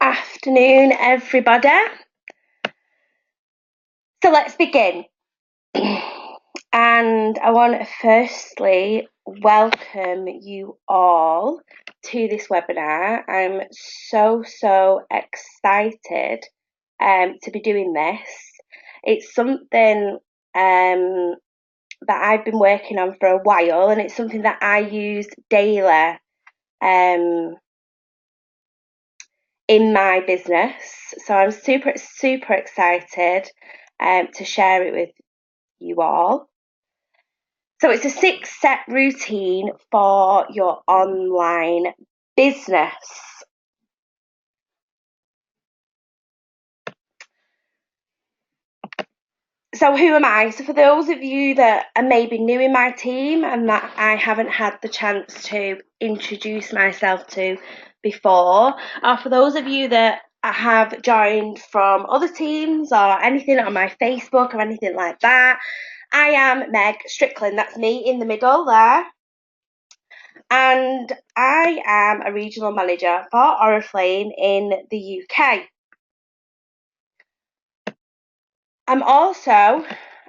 Afternoon, everybody. So let's begin. And I want to firstly welcome you all to this webinar. I'm so excited to be doing this. It's something that I've been working on for a while, and it's something that I use daily in my business. So I'm super excited to share it with you all. So it's a 6-step routine for your online business. So who am I? So for those of you that are maybe new in my team and that I haven't had the chance to introduce myself to before, or for those of you that have joined from other teams or anything on my Facebook or anything like that, I am Meg Strickland. That's me in the middle there. And I am a regional manager for Oriflame in the UK. I'm also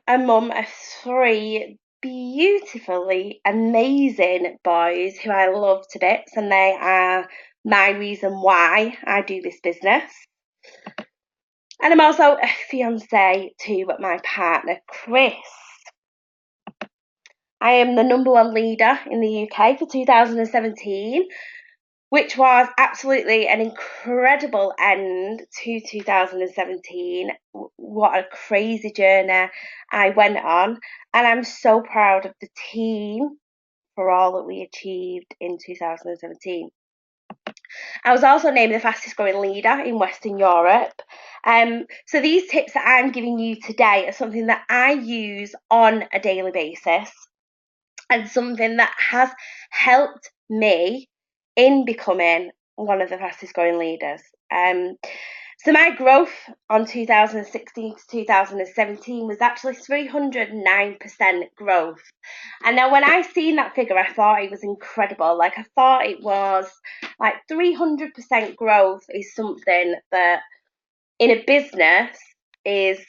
a mum of 3 beautifully amazing boys who I love to bits, and they are my reason why I do this business. And I'm also a fiance to my partner, Chris. I am the #1 leader in the UK for 2017, which was absolutely an incredible end to 2017. What a crazy journey I went on, and I'm so proud of the team for all that we achieved in 2017. I was also named the fastest growing leader in Western Europe. So these tips that I'm giving you today are something that I use on a daily basis and something that has helped me in becoming one of the fastest growing leaders. So my growth on 2016 to 2017 was actually 309% growth. And now when I seen that figure, I thought it was incredible. Like, I thought it was like 300% growth is something that in a business is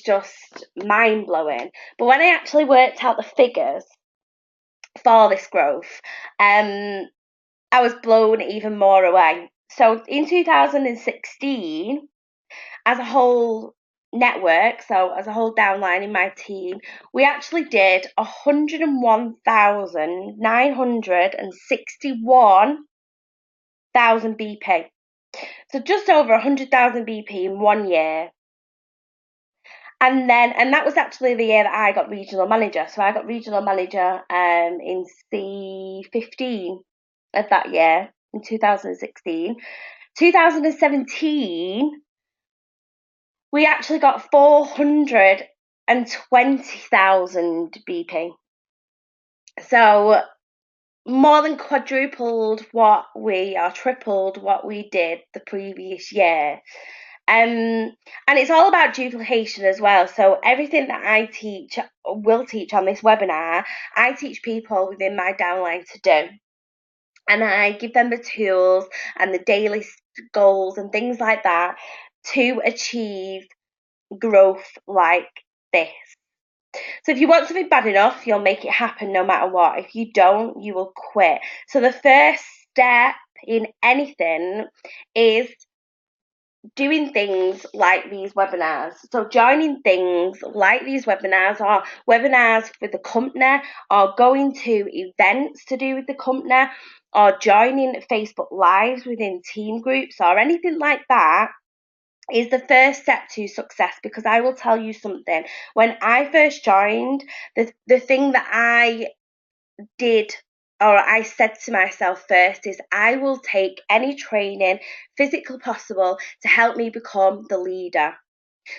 just mind blowing. But when I actually worked out the figures for this growth, I was blown even more away. So in 2016, as a whole network, so as a whole downline in my team, we actually did 101,961,000 BP. So just over 100,000 BP in 1 year. And that was actually the year that I got regional manager. So I got regional manager in C15 of that year in 2016. 2017, we actually got 420,000 BP. So more than quadrupled what we, or tripled what we did the previous year. And it's all about duplication as well. So everything that I will teach on this webinar, I teach people within my downline to do. And I give them the tools and the daily goals and things like that to achieve growth like this. So if you want something bad enough, you'll make it happen no matter what. If you don't, you will quit. So the first step in anything is doing things like these webinars. So joining things like these webinars, or webinars with the company, or going to events to do with the company, or joining Facebook Lives within team groups or anything like that, is the first step to success. Because I will tell you something, when I first joined, the thing that I did, or I said to myself first, is I will take any training physically possible to help me become the leader.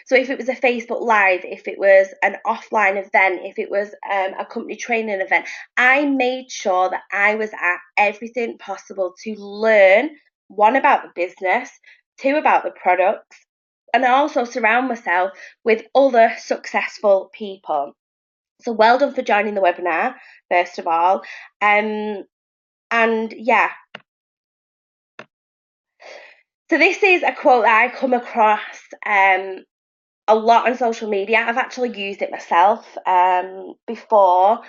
So if it was a Facebook Live, if it was an offline event, if it was a company training event, I made sure that I was at everything possible to learn, 1, about the business, 2, about the products, and also surround myself with other successful people. So well done for joining the webinar, first of all. And yeah, So this is a quote that I come across a lot on social media. I've actually used it myself before.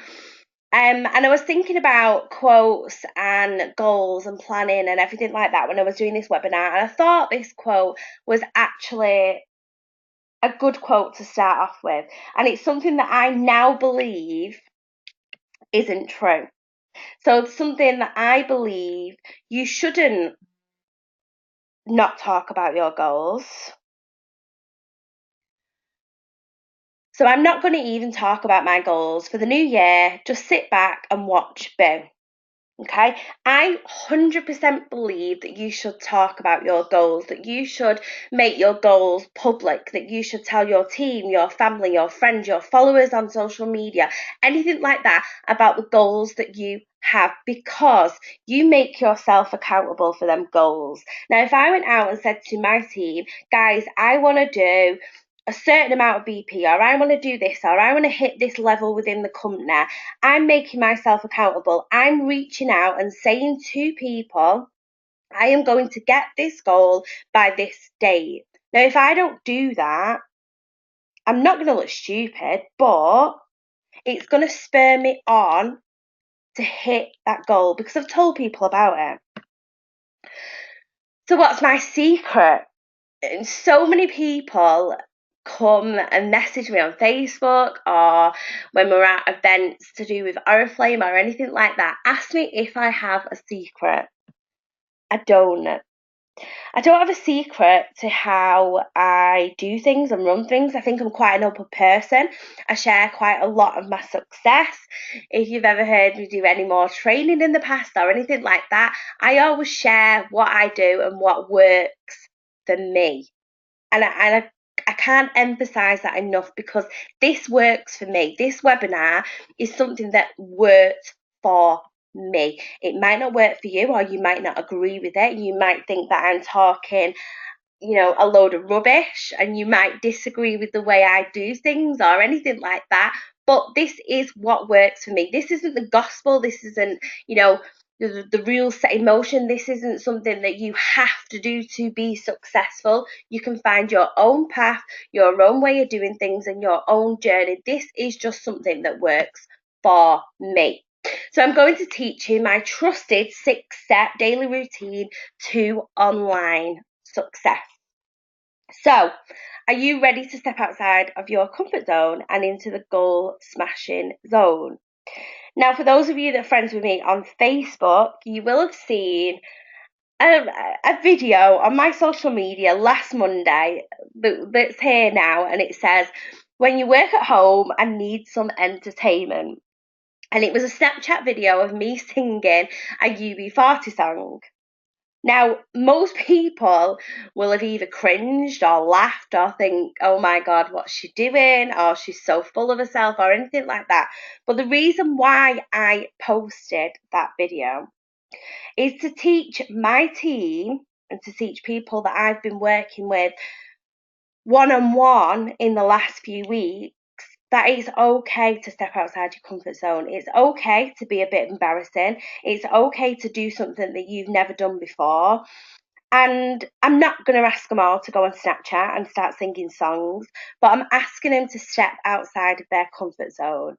And I was thinking about quotes and goals and planning and everything like that when I was doing this webinar. And I thought this quote was actually a good quote to start off with. And it's something that I now believe isn't true. So it's something that I believe you shouldn't not talk about your goals. So I'm not going to even talk about my goals for the new year. Just sit back and watch Boo. Okay, I 100% believe that you should talk about your goals, that you should make your goals public, that you should tell your team, your family, your friends, your followers on social media, anything like that about the goals that you have, because you make yourself accountable for them goals. Now, if I went out and said to my team, guys, I want to do a certain amount of BP, or I want to do this, or I want to hit this level within the company, I'm making myself accountable. I'm reaching out and saying to people, I am going to get this goal by this date. Now, if I don't do that, I'm not going to look stupid, but it's going to spur me on to hit that goal because I've told people about it. So what's my secret? And so many people come and message me on Facebook or when we're at events to do with Oriflame or anything like that, ask me if I have a secret. I don't. I don't have a secret to how I do things and run things. I think I'm quite an open person. I share quite a lot of my success. If you've ever heard me do any more training in the past or anything like that, I always share what I do and what works for me. And I can't emphasize that enough because this works for me. This webinar is something that works for me. It might not work for you, or you might not agree with it. You might think that I'm talking, a load of rubbish, and you might disagree with the way I do things or anything like that. But this is what works for me. This isn't the gospel. This isn't, the real set in motion. This isn't something that you have to do to be successful. You can find your own path, your own way of doing things, and your own journey. This is just something that works for me. So I'm going to teach you my trusted 6-step daily routine to online success. So, are you ready to step outside of your comfort zone and into the goal smashing zone? Now, for those of you that are friends with me on Facebook, you will have seen a video on my social media last Monday that's here now, and it says, when you work at home and need some entertainment. And it was a Snapchat video of me singing a UB40 song. Now, most people will have either cringed or laughed or think, oh my God, what's she doing? Or she's so full of herself or anything like that. But the reason why I posted that video is to teach my team and to teach people that I've been working with one-on-one in the last few weeks that it's okay to step outside your comfort zone. It's okay to be a bit embarrassing. It's okay to do something that you've never done before. And I'm not going to ask them all to go on Snapchat and start singing songs, but I'm asking them to step outside of their comfort zone.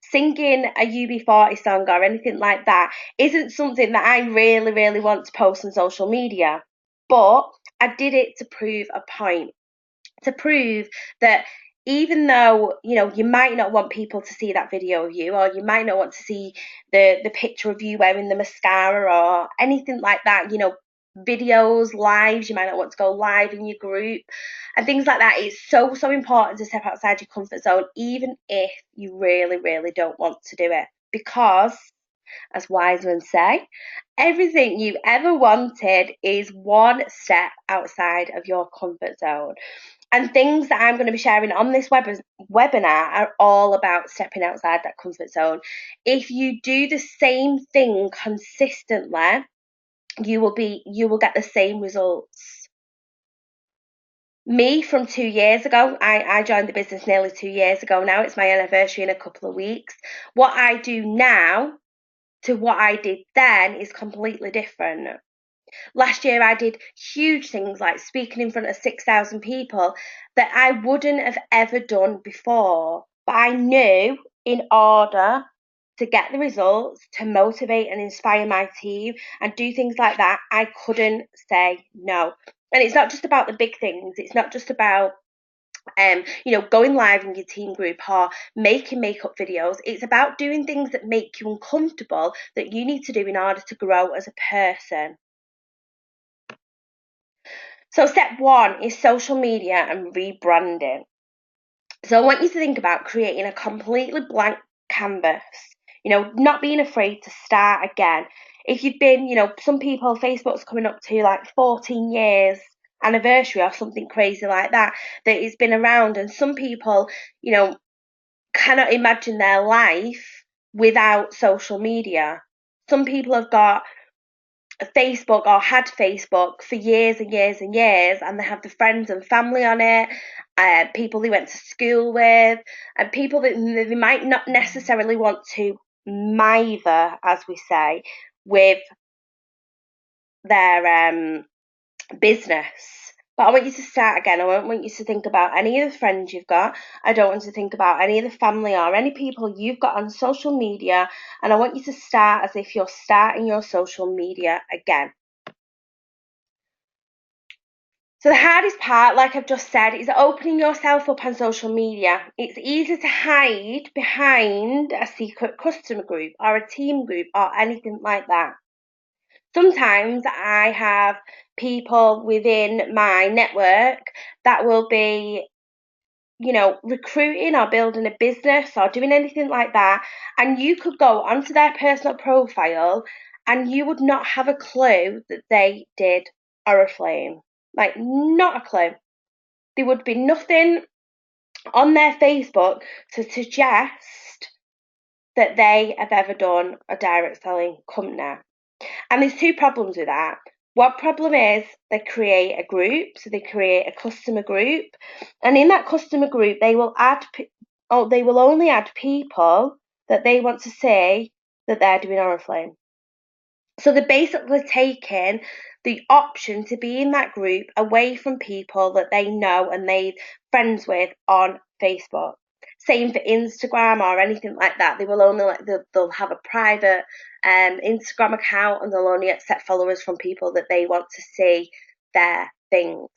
Singing a UB40 song or anything like that isn't something that I really, really want to post on social media. But I did it to prove a point, to prove that even though you might not want people to see that video of you, or you might not want to see the picture of you wearing the mascara or anything like that, videos, lives, you might not want to go live in your group and things like that. It's so important to step outside your comfort zone, even if you really, really don't want to do it, because as wise men say, everything you've ever wanted is one step outside of your comfort zone. And things that I'm going to be sharing on this webinar are all about stepping outside that comfort zone. If you do the same thing consistently, you will get the same results. Me from 2 years ago, I joined the business nearly 2 years ago now. It's my anniversary in a couple of weeks. What I do now to what I did then is completely different. Last year I did huge things like speaking in front of 6,000 people that I wouldn't have ever done before. But I knew in order to get the results, to motivate and inspire my team and do things like that, I couldn't say no. And it's not just about the big things. It's not just about going live in your team group or making makeup videos. It's about doing things that make you uncomfortable that you need to do in order to grow as a person. So step one is social media and rebranding. So I want you to think about creating a completely blank canvas, not being afraid to start again. If you've been, some people, Facebook's coming up to like 14 years anniversary or something crazy like that it's been around, and some people, cannot imagine their life without social media. Some people have got Facebook or had Facebook for years and years and years, and they have the friends and family on it, people they went to school with, and people that they might not necessarily want to mither, as we say, with their business. But I want you to start again. I don't want you to think about any of the friends you've got. I don't want you to think about any of the family or any people you've got on social media. And I want you to start as if you're starting your social media again. So the hardest part, like I've just said, is opening yourself up on social media. It's easy to hide behind a secret customer group or a team group or anything like that. Sometimes I have people within my network that will be, recruiting or building a business or doing anything like that. And you could go onto their personal profile and you would not have a clue that they did Oriflame. Like, not a clue. There would be nothing on their Facebook to suggest that they have ever done a direct selling company. And there's two problems with that. One problem is they create a group, so they create a customer group, and in that customer group they will they will only add people that they want to say that they're doing Oriflame. So they're basically taking the option to be in that group away from people that they know and they're friends with on Facebook. Same for Instagram or anything like that. They will only they'll have a private Instagram account, and they'll only accept followers from people that they want to see their things.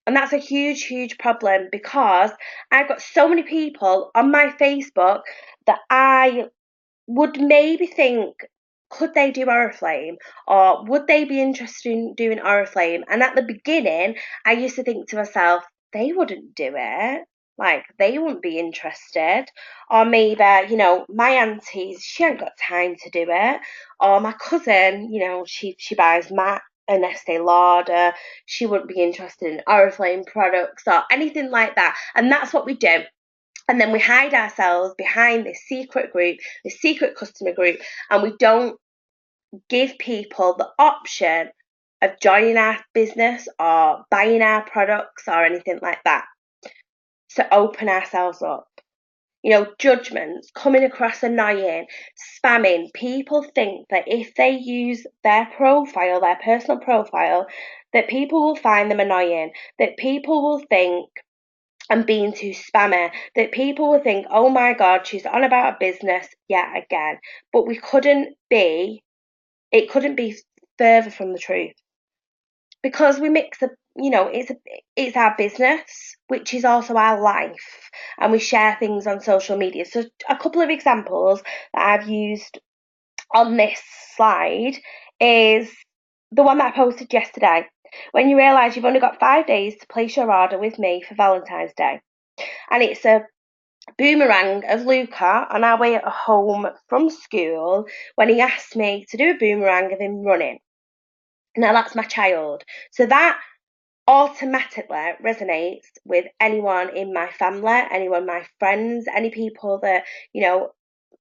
And that's a huge, huge problem, because I've got so many people on my Facebook that I would maybe think, could they do Oriflame, or would they be interested in doing Oriflame? And at the beginning, I used to think to myself, they wouldn't do it. Like, they wouldn't be interested. Or maybe, my auntie, she ain't got time to do it. Or my cousin, she buys an Estee Lauder. She wouldn't be interested in Oriflame products or anything like that. And that's what we do. And then we hide ourselves behind this secret group, this secret customer group, and we don't give people the option of joining our business or buying our products or anything like that. So open ourselves up. Judgments, coming across annoying, spamming. People think that if they use their profile, their personal profile, that people will find them annoying, that people will think and being too spammy, that people will think, oh my God, she's on about a business yet again. But it couldn't be further from the truth, because we mix it's our business, which is also our life, and we share things on social media. So a couple of examples that I've used on this slide is the one that I posted yesterday. When you realise you've only got 5 days to place your order with me for Valentine's Day. And it's a boomerang of Luca on our way home from school, when he asked me to do a boomerang of him running. Now, that's my child. So that automatically resonates with anyone in my family, anyone, my friends, any people that,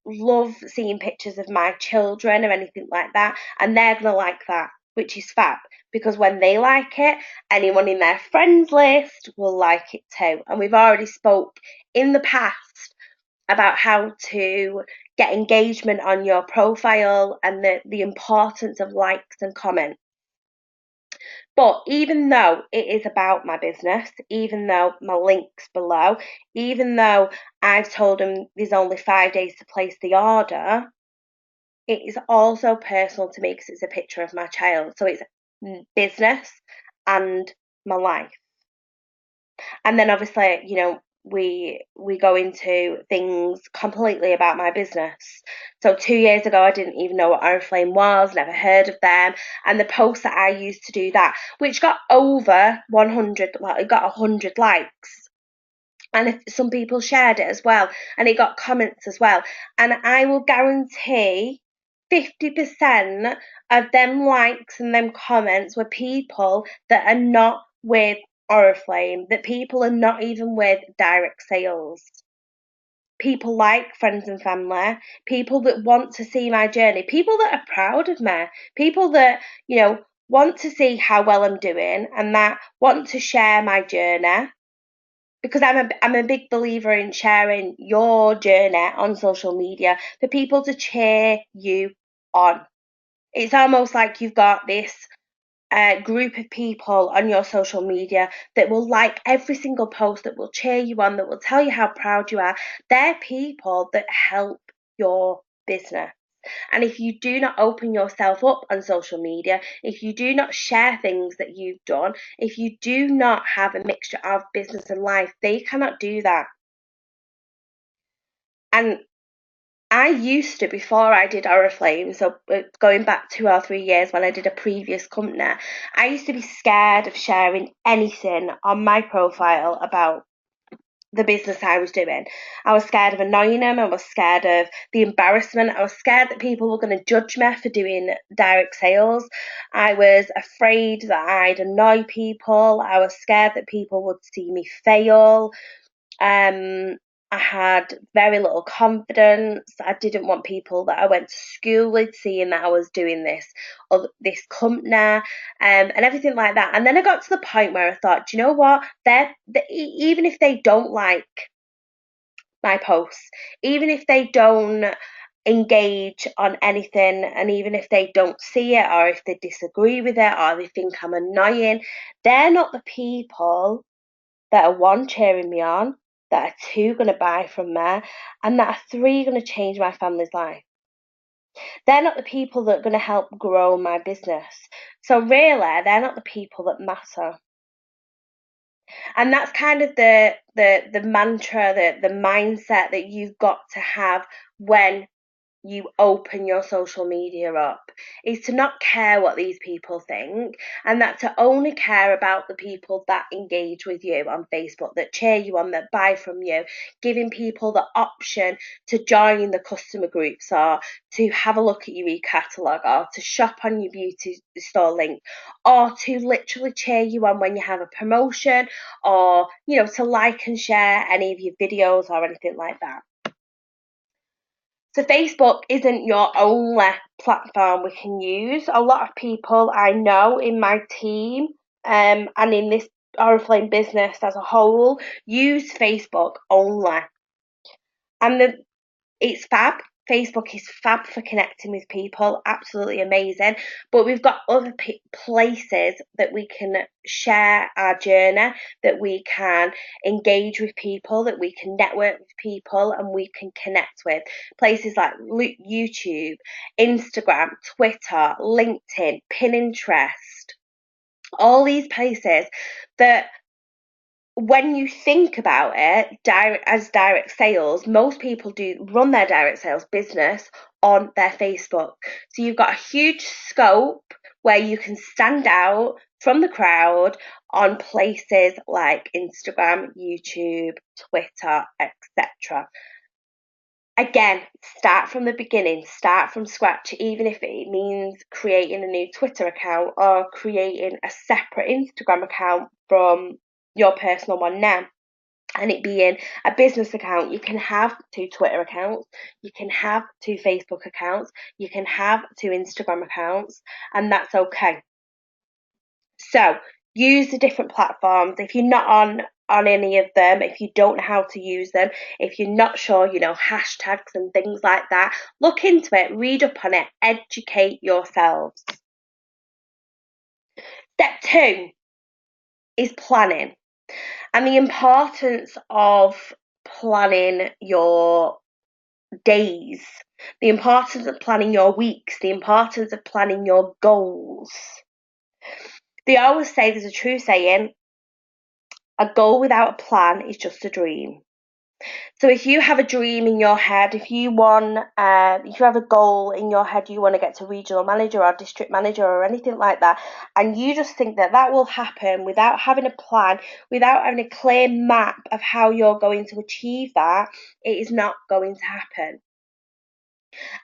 love seeing pictures of my children or anything like that. And they're going to like that, which is fab, because when they like it, anyone in their friends list will like it too. And we've already spoke in the past about how to get engagement on your profile and the importance of likes and comments. But even though it is about my business, even though my link's below, even though I've told them there's only 5 days to place the order, it is also personal to me because it's a picture of my child. So it's business and my life. And then obviously, we go into things completely about my business. So 2 years ago, I didn't even know what Oriflame was, never heard of them. And the post that I used to do that, which got over 100, well, it got 100 likes. And if some people shared it as well, and it got comments as well. And I will guarantee 50% of them likes and them comments were people that are not with Oriflame, that people are not even with direct sales. People like friends and family, people that want to see my journey, people that are proud of me, people that, want to see how well I'm doing and that want to share my journey. Because I'm a big believer in sharing your journey on social media for people to cheer you on. It's almost like you've got this group of people on your social media that will like every single post, that will cheer you on, that will tell you how proud you are. They're people that help your business. And if you do not open yourself up on social media, if you do not share things that you've done, if you do not have a mixture of business and life, they cannot do that. And I used to, before I did Oriflame, so going back 2 or 3 years when I did a previous company, I used to be scared of sharing anything on my profile about the business I was doing. I was scared of annoying them. I was scared of the embarrassment. I was scared that people were going to judge me for doing direct sales. I was afraid that I'd annoy people. I was scared that people would see me fail. I had very little confidence. I didn't want people that I went to school with seeing that I was doing this or this company, and everything like that. And then I got to the point where I thought, do you know what? Even if they don't like my posts, even if they don't engage on anything, and even if they don't see it, or if they disagree with it, or they think I'm annoying, they're not the people that are one, cheering me on, that are two, going to buy from me, and that are three, going to change my family's life. They're not the people that are going to help grow my business. So really, they're not the people that matter. And that's kind of the mantra, the mindset that you've got to have when you open your social media up, is to not care what these people think, and that to only care about the people that engage with you on Facebook, that cheer you on, that buy from you, giving people the option to join the customer groups, or to have a look at your e-catalogue, or to shop on your beauty store link, or to literally cheer you on when you have a promotion, or to like and share any of your videos or anything like that. So Facebook isn't your only platform we can use. A lot of people I know in my team, and in this Oriflame business as a whole, use Facebook only. And it's fab. Facebook is fab for connecting with people, absolutely amazing. But we've got other places that we can share our journey, that we can engage with people, that we can network with people, and we can connect with. Places like YouTube, Instagram, Twitter, LinkedIn, Pinterest, all these places that, when you think about it, direct sales, most people do run their direct sales business on their Facebook. So you've got a huge scope where you can stand out from the crowd on places like Instagram, YouTube, Twitter, etc. Again, start from the beginning, start from scratch, even if it means creating a new Twitter account or creating a separate Instagram account from your personal one now, and it being a business account. You can have 2 Twitter accounts, you can have 2 Facebook accounts, you can have 2 Instagram accounts, and that's okay. So use the different platforms. If you're not on any of them, if you don't know how to use them, if you're not sure, hashtags and things like that, look into it, read up on it, educate yourselves. Step 2 is planning, and the importance of planning your days, the importance of planning your weeks, the importance of planning your goals. They always say, there's a true saying, a goal without a plan is just a dream. So if you have a dream in your head, if you have a goal in your head, you want to get to regional manager or district manager or anything like that, and you just think that that will happen without having a plan, without having a clear map of how you're going to achieve that, it is not going to happen.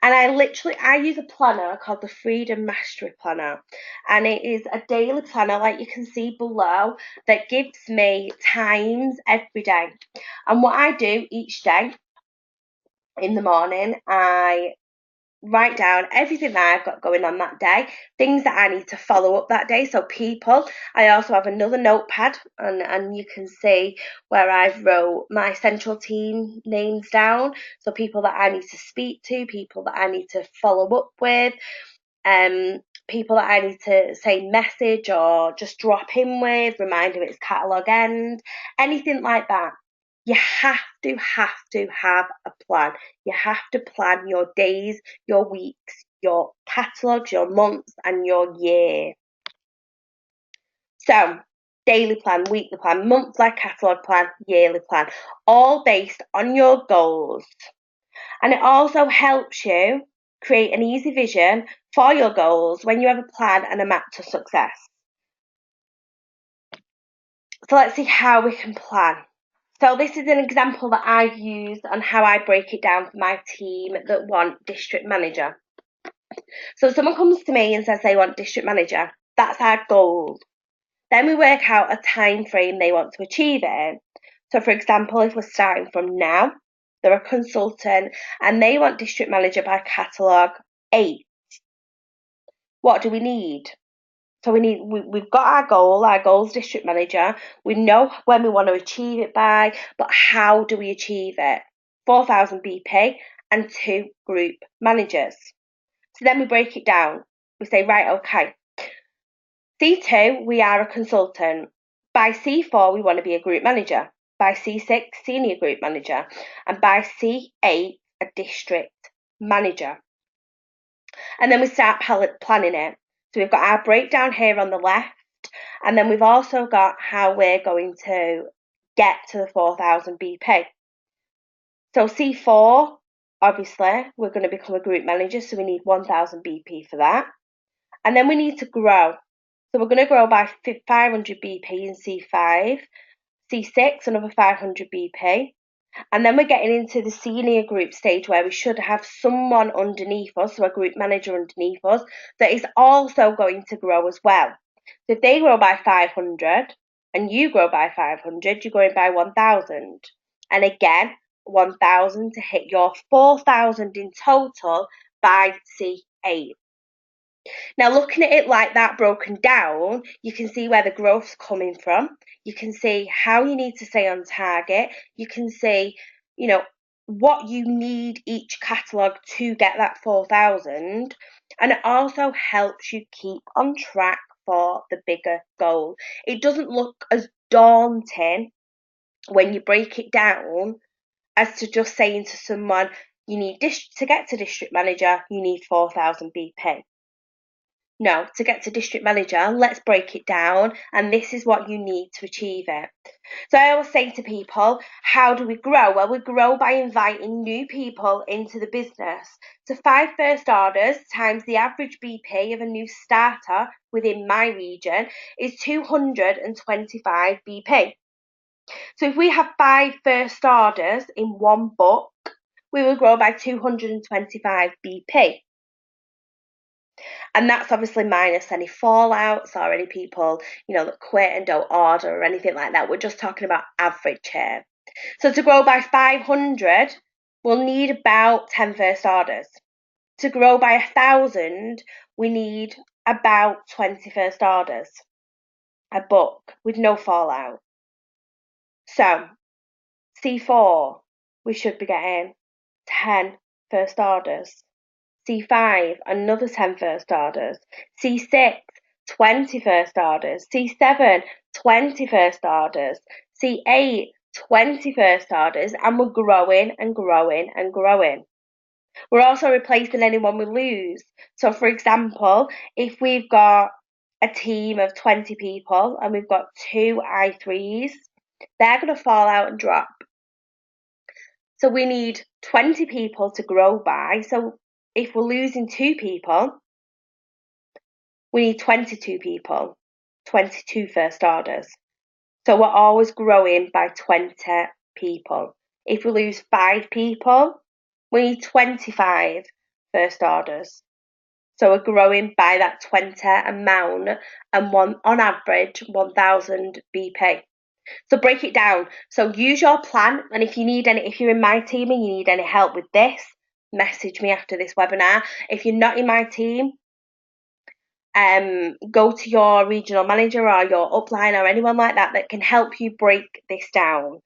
And I use a planner called the Freedom Mastery Planner, and it is a daily planner, like you can see below, that gives me times every day. And what I do each day in the morning, I write down everything that I've got going on that day, things that I need to follow up that day. So people, I also have another notepad, and you can see where I've wrote my central team names down. So people that I need to speak to, people that I need to follow up with, people that I need to say message or just drop in with, remind them it's catalogue end, anything like that. You have to have a plan. You have to plan your days, your weeks, your catalogues, your months, and your year. So, daily plan, weekly plan, monthly catalogue plan, yearly plan, all based on your goals. And it also helps you create an easy vision for your goals when you have a plan and a map to success. So let's see how we can plan. So this is an example that I've used on how I break it down for my team that want district manager. So someone comes to me and says they want district manager. That's our goal. Then we work out a time frame they want to achieve it in. So for example, if we're starting from now, they're a consultant and they want district manager by catalogue 8. What do we need? So we've got our goal's district manager. We know when we want to achieve it by, but how do we achieve it? 4,000 BP and 2 group managers. So then we break it down. We say, right, okay, C2, we are a consultant. By C4, we want to be a group manager. By C6, senior group manager. And by C8, a district manager. And then we start planning it. So we've got our breakdown here on the left, and then we've also got how we're going to get to the 4,000 BP. So C4, obviously, we're going to become a group manager, so we need 1,000 BP for that. And then we need to grow. So we're going to grow by 500 BP in C5, C6, another 500 BP. And then we're getting into the senior group stage where we should have someone underneath us, so a group manager underneath us, that is also going to grow as well. So if they grow by 500 and you grow by 500, you're growing by 1,000. And again, 1,000 to hit your 4,000 in total by C8. Now, looking at it like that broken down, you can see where the growth's coming from. You can see how you need to stay on target. You can see, what you need each catalogue to get that 4,000. And it also helps you keep on track for the bigger goal. It doesn't look as daunting when you break it down as to just saying to someone, you need to get to district manager, you need 4,000 BP. No, to get to district manager, let's break it down, and this is what you need to achieve it. So I always say to people, how do we grow? Well, we grow by inviting new people into the business. So 5 first orders times the average BP of a new starter within my region is 225 BP. So if we have 5 first orders in one book, we will grow by 225 BP. And that's obviously minus any fallouts or any people, that quit and don't order or anything like that. We're just talking about average here. So to grow by 500, we'll need about 10 first orders. To grow by 1,000, we need about 20 first orders. A book with no fallout. So C4, we should be getting 10 first orders. C5, another 10 first orders. C6, 20 first orders. C7, 20 first orders. C8, 20 first orders. And we're growing and growing and growing. We're also replacing anyone we lose. So, for example, if we've got a team of 20 people and we've got 2 I3s, they're going to fall out and drop. So we need 20 people to grow by. So if we're losing 2 people, we need 22 people, 22 first orders. So we're always growing by 20 people. If we lose 5 people, we need 25 first orders. So we're growing by that 20 amount and on average 1,000 BP. So break it down. So use your plan, and if you're in my team and you need any help with this, message me after this webinar. If you're not in my team, go to your regional manager or your upline or anyone like that can help you break this down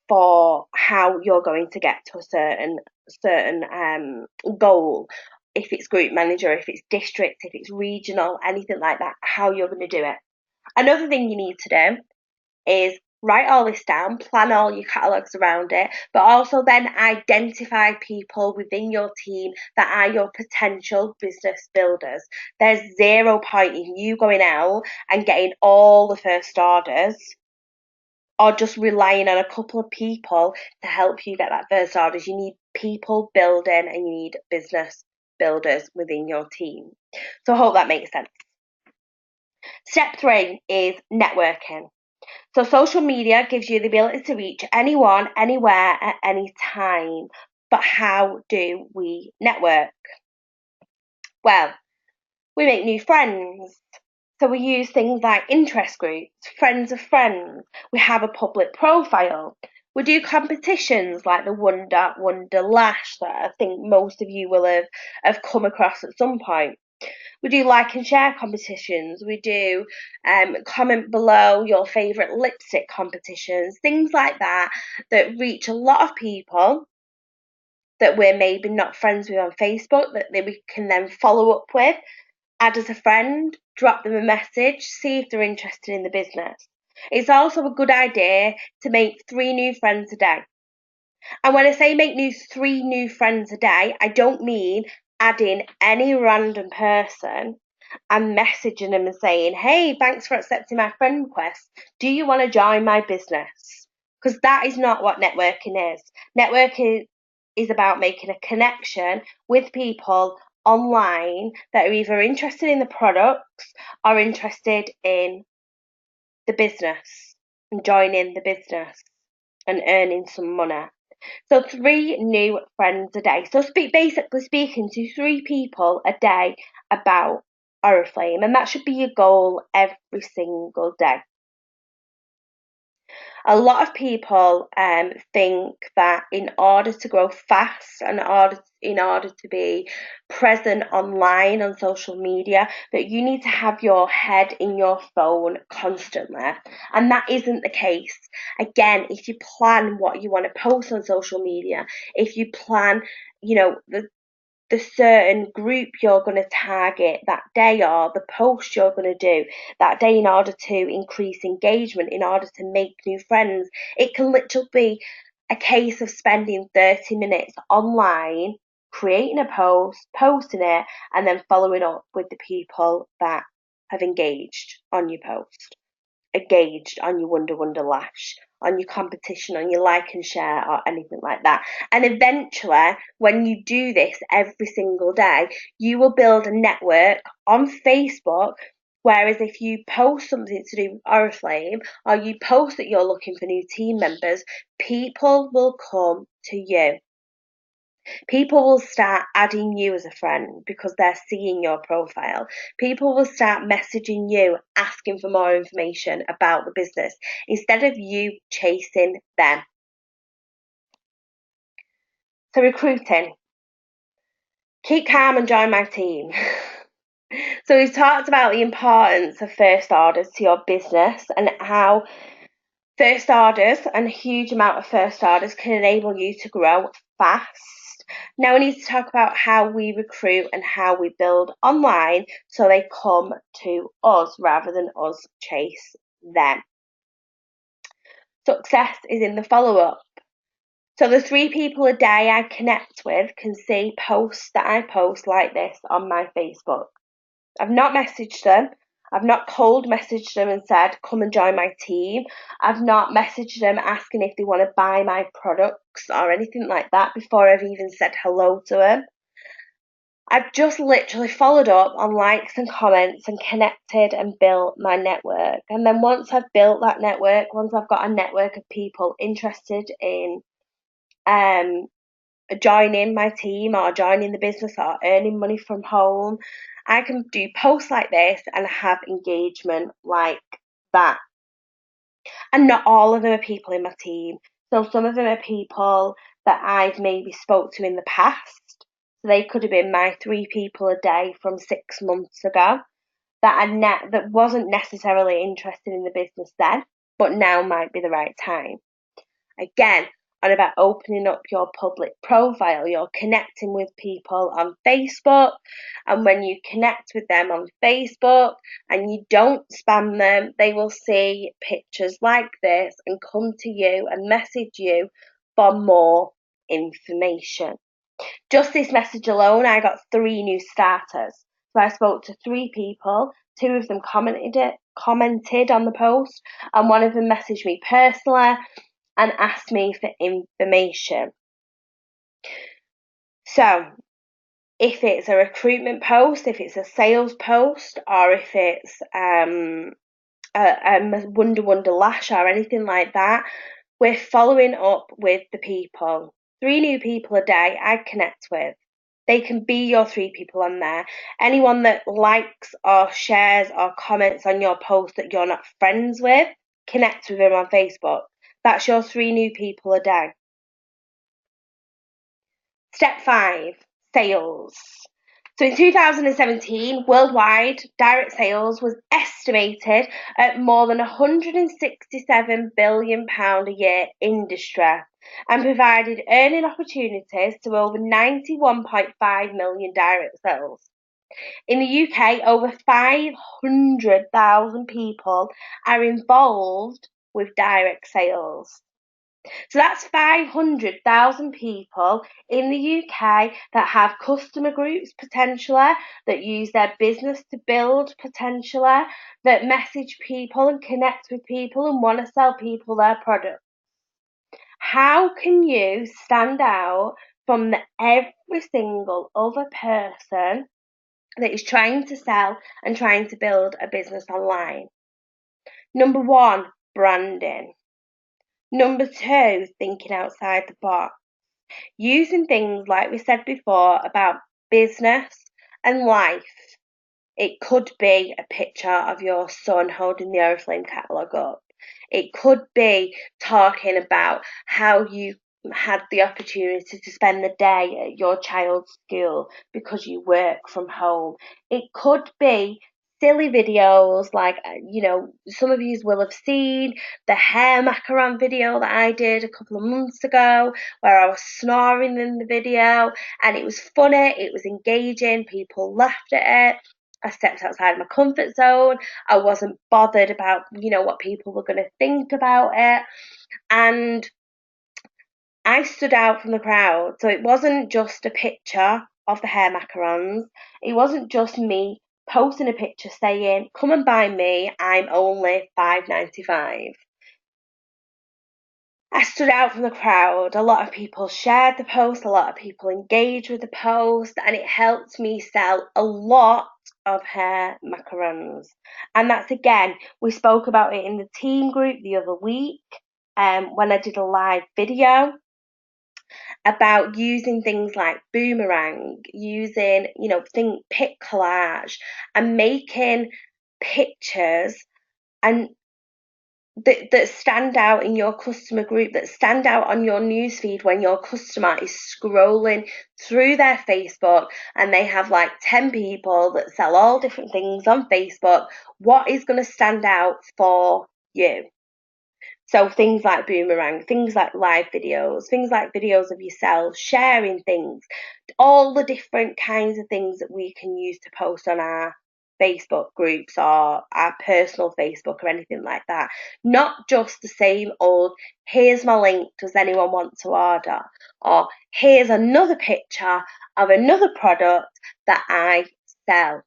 for how you're going to get to a certain goal. If it's group manager, if it's district, if it's regional, anything like that, how you're going to do it. Another thing you need to do is write all this down, plan all your catalogues around it, but also then identify people within your team that are your potential business builders. There's zero point in you going out and getting all the first orders or just relying on a couple of people to help you get that first orders. You need people building and you need business builders within your team. So I hope that makes sense. Step 3 is networking. So social media gives you the ability to reach anyone, anywhere, at any time. But how do we network? Well, we make new friends. So we use things like interest groups, friends of friends. We have a public profile. We do competitions like the Wonder Lash that I think most of you will have come across at some point. We do like and share competitions. We do comment below your favourite lipstick competitions, things like that reach a lot of people that we're maybe not friends with on Facebook, that we can then follow up with, add as a friend, drop them a message, see if they're interested in the business. It's also a good idea to make 3 new friends a day. And when I say make 3 new friends a day, I don't mean adding any random person and messaging them and saying, hey, thanks for accepting my friend request. Do you want to join my business? Because that is not what networking is. Networking is about making a connection with people online that are either interested in the products or interested in the business and joining the business and earning some money. So 3 new friends a day. So basically speaking to 3 people a day about Oriflame, and that should be your goal every single day. A lot of people think that in order to grow fast and in order to be present online on social media, that you need to have your head in your phone constantly. And that isn't the case. Again, if you plan what you want to post on social media, if you plan, the certain group you're going to target that day or the post you're going to do that day in order to increase engagement, in order to make new friends. It can literally be a case of spending 30 minutes online, creating a post, posting it, and then following up with the people that have engaged on your post, engaged on your Wonder Lash, on your competition, on your like and share or anything like that. And eventually, when you do this every single day, you will build a network on Facebook. Whereas if you post something to do with Oriflame or you post that you're looking for new team members, people will come to you. People will start adding you as a friend because they're seeing your profile. People will start messaging you, asking for more information about the business instead of you chasing them. So recruiting. Keep calm and join my team. So we've talked about the importance of first orders to your business and how first orders and a huge amount of first orders can enable you to grow fast. Now we need to talk about how we recruit and how we build online so they come to us rather than us chase them. Success is in the follow-up. So the 3 people a day I connect with can see posts that I post like this on my Facebook. I've not messaged them. I've not cold messaged them and said, come and join my team. I've not messaged them asking if they want to buy my products or anything like that before I've even said hello to them. I've just literally followed up on likes and comments and connected and built my network. And then once I've built that network, once I've got a network of people interested in joining my team or joining the business or earning money from home, I can do posts like this and have engagement like that. And not all of them are people in my team. So some of them are people that I've maybe spoke to in the past. So they could have been my 3 people a day from 6 months ago that wasn't necessarily interested in the business then, but now might be the right time. Again, on about opening up your public profile. You're connecting with people on Facebook, and when you connect with them on Facebook and you don't spam them, they will see pictures like this and come to you and message you for more information. Just this message alone, I got 3 new starters. So I spoke to 3 people. 2 of them commented on the post, and one of them messaged me personally and asked me for information. So if it's a recruitment post, if it's a sales post, or if it's a Wonder Lash or anything like that, we're following up with the people. 3 new people a day I connect with. They can be your 3 people on there. Anyone that likes or shares or comments on your post that you're not friends with, connect with them on Facebook. That's your 3 new people a day. Step 5, sales. So in 2017, worldwide direct sales was estimated at more than £167 billion a year industry and provided earning opportunities to over 91.5 million direct sales. In the UK, over 500,000 people are involved with direct sales. So that's 500,000 people in the UK that have customer groups potentially, that use their business to build potentially, that message people and connect with people and want to sell people their products. How can you stand out from every single other person that is trying to sell and trying to build a business online? Number 1, branding. Number 2, thinking outside the box. Using things like we said before about business and life. It could be a picture of your son holding the Oriflame catalogue up. It could be talking about how you had the opportunity to spend the day at your child's school because you work from home. It could be silly videos like, some of you will have seen the hair macaron video that I did a couple of months ago where I was snoring in the video, and it was funny, it was engaging, people laughed at it. I stepped outside my comfort zone. I wasn't bothered about, what people were going to think about it. And I stood out from the crowd. So it wasn't just a picture of the hair macarons. It wasn't just me posting a picture saying, come and buy me, I'm only £5.95. I stood out from the crowd. A lot of people shared the post, a lot of people engaged with the post, and it helped me sell a lot of hair macarons. And that's, again, we spoke about it in the team group the other week when I did a live video about using things like boomerang, using, pic collage, and making pictures and that stand out in your customer group, that stand out on your newsfeed when your customer is scrolling through their Facebook and they have like 10 people that sell all different things on Facebook. What is going to stand out for you? So things like boomerang, things like live videos, things like videos of yourself, sharing things, all the different kinds of things that we can use to post on our Facebook groups or our personal Facebook or anything like that. Not just the same old, here's my link, does anyone want to order? Or here's another picture of another product that I sell.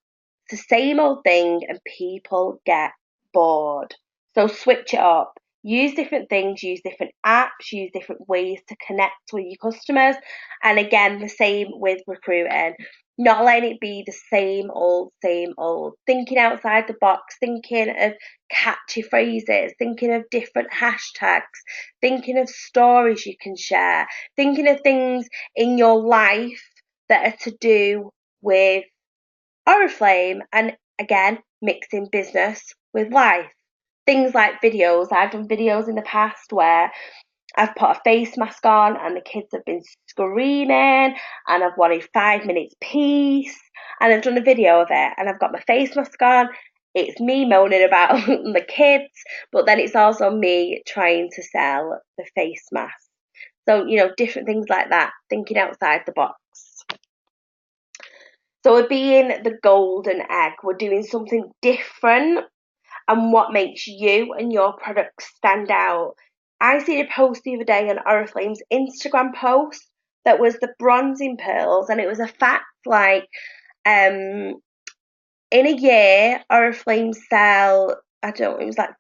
It's the same old thing and people get bored. So switch it up. Use different things, use different apps, use different ways to connect with your customers. And again, the same with recruiting. Not letting it be the same old, same old. Thinking outside the box, thinking of catchy phrases, thinking of different hashtags, thinking of stories you can share, thinking of things in your life that are to do with Oriflame, and again, mixing business with life. Things like videos. I've done videos in the past where I've put a face mask on and the kids have been screaming and I've wanted 5 minutes peace, and I've done a video of it and I've got my face mask on. It's me moaning about the kids, but then it's also me trying to sell the face mask. So, different things like that, thinking outside the box. So we're being the golden egg. We're doing something different and what makes you and your products stand out. I seen a post the other day on Oriflame's Instagram post that was the bronzing pearls, and it was a fact like in a year Oriflame sell, I don't know, it was like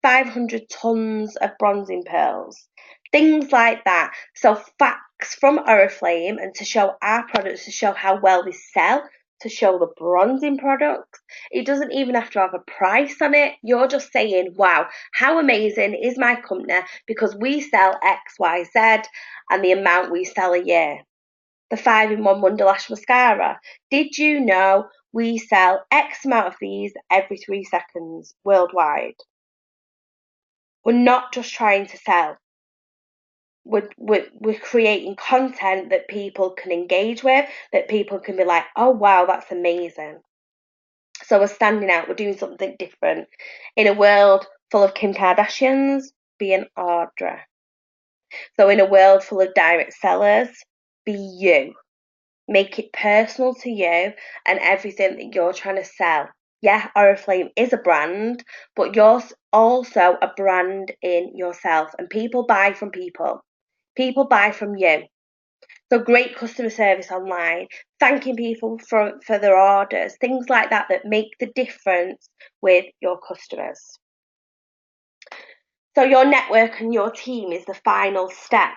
500 tons of bronzing pearls. Things like that. So facts from Oriflame, and to show our products, to show how well they sell, to show the bronzing products. It doesn't even have to have a price on it. You're just saying, wow, how amazing is my company because we sell X, Y, Z and the amount we sell a year. The 5-in-1 Wonder Lash Mascara. Did you know we sell X amount of these every 3 seconds worldwide? We're not just trying to sell. We're creating content that people can engage with, that people can be like, oh wow, that's amazing. So we're standing out, we're doing something different. In a world full of Kim Kardashians, be an Audra. So in a world full of direct sellers, be you. Make it personal to you and everything that you're trying to sell. Yeah, Oriflame is a brand, but you're also a brand in yourself, and people buy from people. People buy from you. So great customer service online, thanking people for their orders, things like that that make the difference with your customers. So your network and your team is the final step.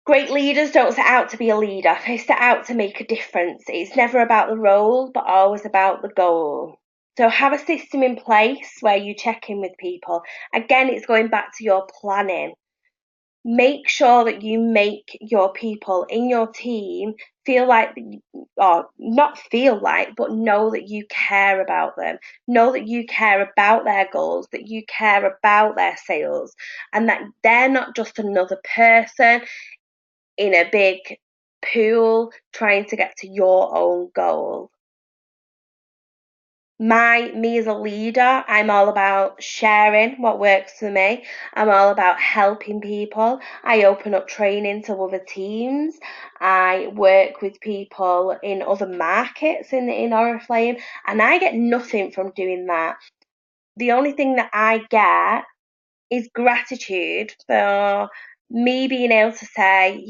Great leaders don't set out to be a leader, they set out to make a difference. It's never about the role, but always about the goal. So have a system in place where you check in with people. Again, it's going back to your planning. Make sure that you make your people in your team feel like, or not feel like, but know that you care about them. Know that you care about their goals, that you care about their sales, and that they're not just another person in a big pool trying to get to your own goal. Me as a leader, I'm all about sharing what works for me. I'm all about helping people. I open up training to other teams. I work with people in other markets in Oriflame, and I get nothing from doing that. The only thing that I get is gratitude for me being able to say,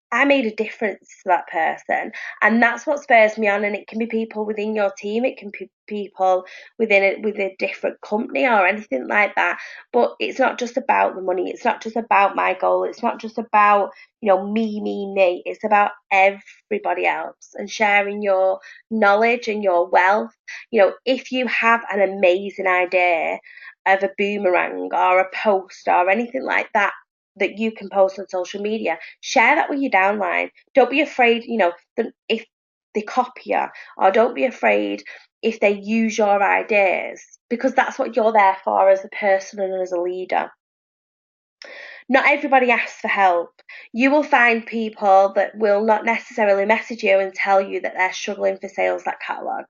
I made a difference to that person, and that's what spurs me on. And it can be people within your team, it can be people with a different company or anything like that. But it's not just about the money. It's not just about my goal. It's not just about me. It's about everybody else and sharing your knowledge and your wealth. If you have an amazing idea of a boomerang or a post or anything like that you can post on social media, share that with your downline. Don't be afraid, if they copy you, or don't be afraid if they use your ideas, because that's what you're there for as a person and as a leader. Not everybody asks for help. You will find people that will not necessarily message you and tell you that they're struggling for sales that catalogue.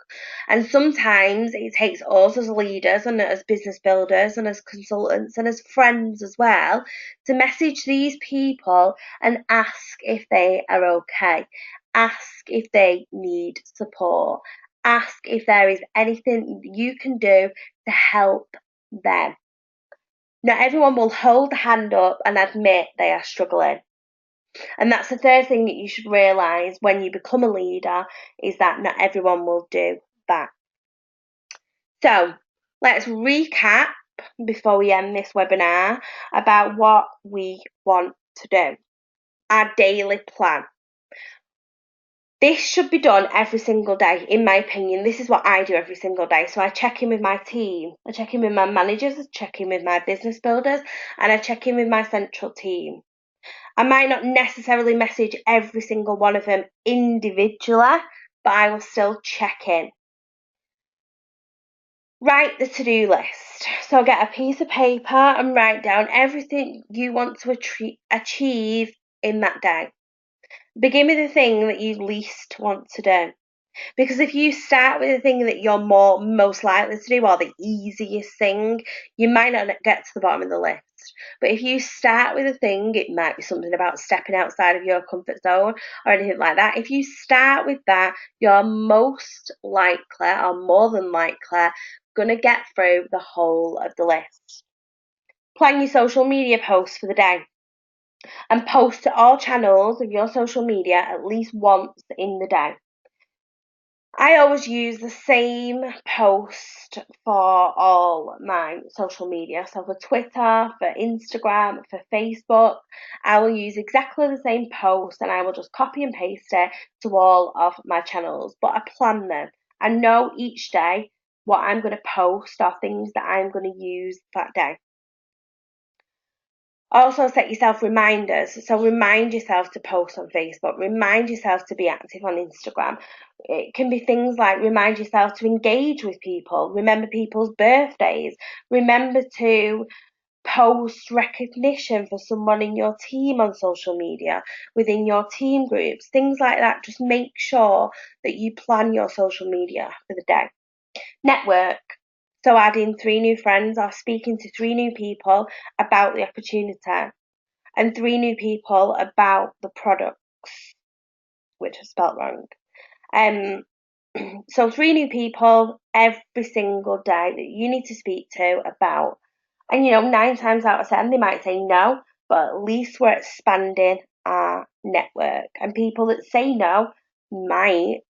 And sometimes it takes us as leaders and as business builders and as consultants and as friends as well to message these people and ask if they are okay. Ask if they need support. Ask if there is anything you can do to help them. Not everyone will hold the hand up and admit they are struggling. And that's the third thing that you should realise when you become a leader, is that not everyone will do that. So let's recap before we end this webinar about what we want to do. Our daily plan. This should be done every single day, in my opinion. This is what I do every single day. So I check in with my team, I check in with my managers, I check in with my business builders, and I check in with my central team. I might not necessarily message every single one of them individually, but I will still check in. Write the to-do list. So get a piece of paper and write down everything you want to achieve in that day. Begin with the thing that you least want to do. Because if you start with the thing that you're most likely to do, or the easiest thing, you might not get to the bottom of the list. But if you start with a thing, it might be something about stepping outside of your comfort zone or anything like that. If you start with that, you're most likely, or more than likely, going to get through the whole of the list. Plan your social media posts for the day and post to all channels of your social media at least once in the day. I always use the same post for all my social media. So for Twitter, for Instagram, for Facebook, I will use exactly the same post and I will just copy and paste it to all of my channels. But I plan them. I know each day what I'm going to post or things that I'm going to use that day. Also set yourself reminders. So remind yourself to post on Facebook, remind yourself to be active on Instagram. It can be things like remind yourself to engage with people, remember people's birthdays, remember to post recognition for someone in your team on social media, within your team groups, things like that. Just make sure that you plan your social media for the day. Network. So adding 3 new friends or speaking to 3 new people about the opportunity, and 3 new people about the products, which I spelt wrong. So 3 new people every single day that you need to speak to about. And 9 times out of 10 they might say no, but at least we're expanding our network. And people that say no might,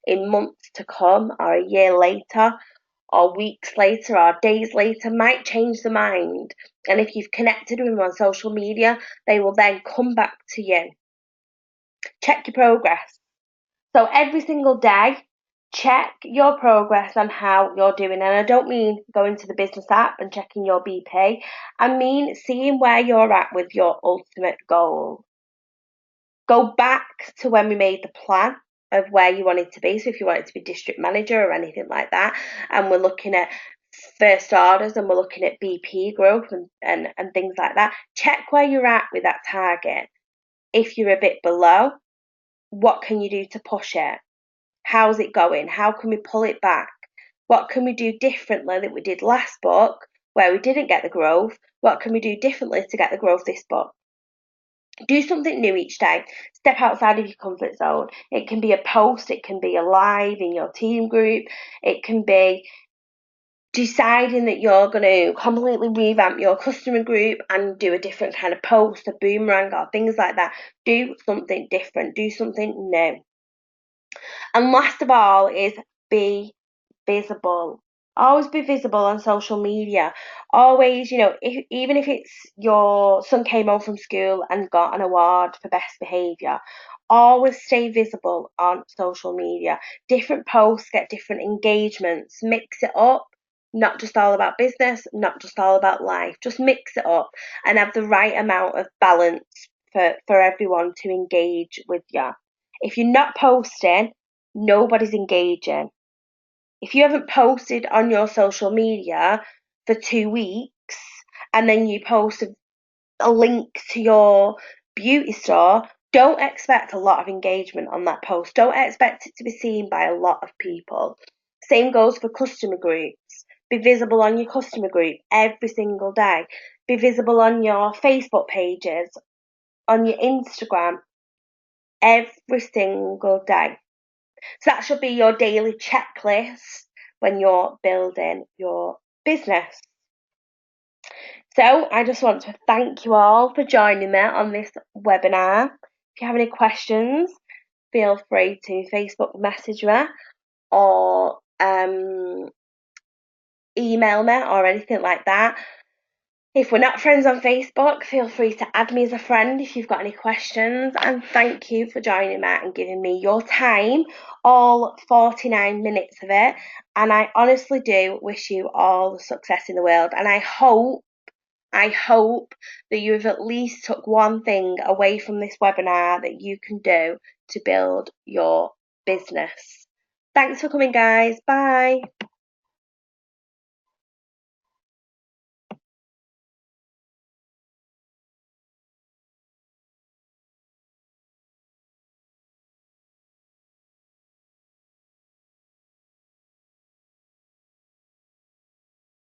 in months to come, or a year later, or weeks later, or days later, might change their mind. And if you've connected with them on social media, they will then come back to you. Check your progress. So every single day, check your progress on how you're doing. And I don't mean going to the business app and checking your BP. I mean seeing where you're at with your ultimate goal. Go back to when we made the plan of where you wanted to be. So if you wanted to be district manager or anything like that, and we're looking at first orders and we're looking at BP growth and things like that, check where you're at with that target. If you're a bit below, what can you do to push it? How's it going? How can we pull it back? What can we do differently that we did last book where we didn't get the growth? What can we do differently to get the growth this book? Do something new each day. Step outside of your comfort zone. It can be a post, it can be a live in your team group, it can be deciding that you're going to completely revamp your customer group and do a different kind of post, a boomerang, or things like that. Do something different, do something new. And last of all is be visible. Always be visible on social media. Always, even if it's your son came home from school and got an award for best behaviour, always stay visible on social media. Different posts get different engagements. Mix it up. Not just all about business, not just all about life. Just mix it up and have the right amount of balance for everyone to engage with you. If you're not posting, nobody's engaging. If you haven't posted on your social media for 2 weeks and then you post a link to your beauty store, don't expect a lot of engagement on that post. Don't expect it to be seen by a lot of people. Same goes for customer groups. Be visible on your customer group every single day. Be visible on your Facebook pages, on your Instagram, every single day. So that should be your daily checklist when you're building your business. So I just want to thank you all for joining me on this webinar. If you have any questions, feel free to Facebook message me or email me or anything like that. If we're not friends on Facebook, feel free to add me as a friend if you've got any questions. And thank you for joining me and giving me your time, all 49 minutes of it. And I honestly do wish you all the success in the world. And I hope that you've at least took one thing away from this webinar that you can do to build your business. Thanks for coming, guys. Bye.